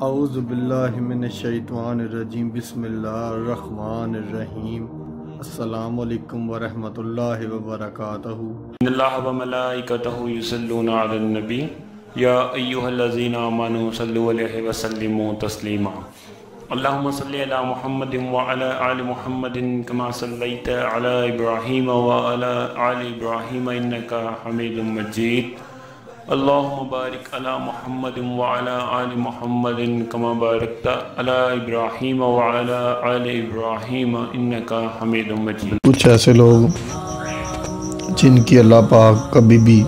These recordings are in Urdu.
اعوذ باللہ من الشیطان الرجیم بسم اللہ الرحمن الرحیم السلام علیکم ورحمۃ اللہ وبرکاتہ۔ ان اللہ وملائکتہ یصلون علی النبی یا ایہا الذین آمنوا صلوا علیہ وسلموا تسلیما۔ اللہم صلی علی محمد وعلی آل محمد کما صلیت علی ابراہیم وعلی آل ابراہیم انکا حمید مجید۔ اللہم بارک علی محمد وعلی آل محمد کما بارکت علی ابراہیم وعلی آل ابراہیم انکا حمید مجید۔ کچھ ایسے لوگ جن کی اللہ پاک کبھی بھی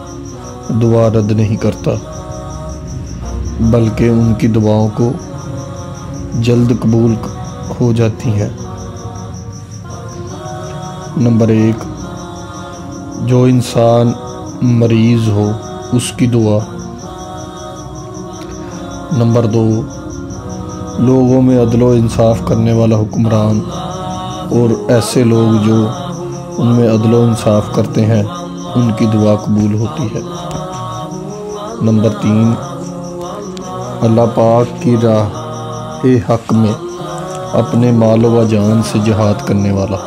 دعا رد نہیں کرتا، بلکہ ان کی دعاؤں کو جلد قبول ہو جاتی ہیں۔ نمبر 1، جو انسان مریض ہو اس کی دعا۔ نمبر 2، لوگوں میں عدل و انصاف کرنے والا حکمران اور ایسے لوگ جو ان میں عدل و انصاف کرتے ہیں ان کی دعا قبول ہوتی ہے۔ نمبر 3، اللہ پاک کی راہ حق میں اپنے مال و جان سے جہاد کرنے والا۔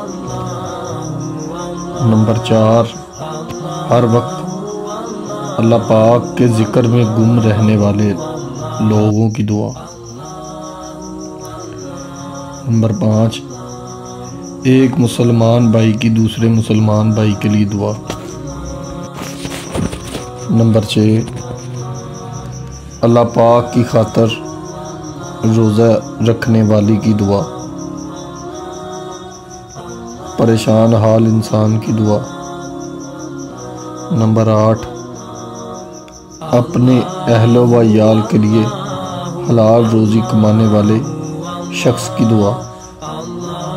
نمبر 4، ہر وقت اللہ پاک کے ذکر میں گم رہنے والے لوگوں کی دعا۔ نمبر 5، ایک مسلمان بھائی کی دوسرے مسلمان بھائی کے لیے دعا۔ نمبر 6، اللہ پاک کی خاطر روزہ رکھنے والی کی دعا۔ پریشان حال انسان کی دعا۔ نمبر 8، اپنے اہل و عیال کے لیے حلال روزی کمانے والے شخص کی دعا۔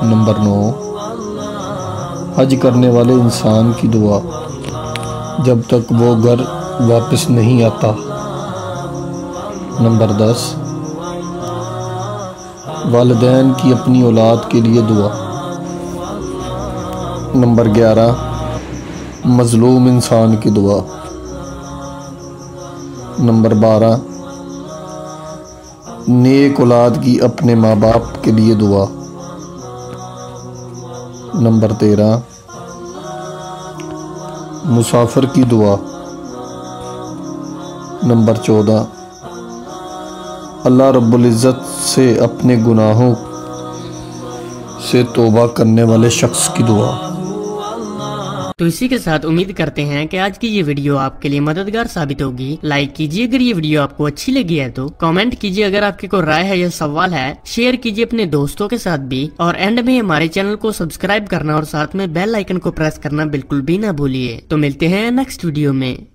نمبر 9، حج کرنے والے انسان کی دعا جب تک وہ گھر واپس نہیں آتا۔ نمبر 10، والدین کی اپنی اولاد کے لیے دعا۔ نمبر 11، مظلوم انسان کی دعا۔ نمبر 12، نیک اولاد کی اپنے ماں باپ کے لیے دعا۔ نمبر 13، مسافر کی دعا۔ نمبر 14، اللہ رب العزت سے اپنے گناہوں سے توبہ کرنے والے شخص کی دعا۔ تو اسی کے ساتھ امید کرتے ہیں کہ آج کی یہ ویڈیو آپ کے لیے مددگار ثابت ہوگی۔ لائک کیجئے اگر یہ ویڈیو آپ کو اچھی لگی ہے تو، کامنٹ کیجئے اگر آپ کی کوئی رائے ہے یا سوال ہے، شیئر کیجئے اپنے دوستوں کے ساتھ بھی، اور اینڈ میں ہمارے چینل کو سبسکرائب کرنا اور ساتھ میں بیل آئیکن کو پریس کرنا بالکل بھی نہ بھولیے۔ تو ملتے ہیں نیکسٹ ویڈیو میں۔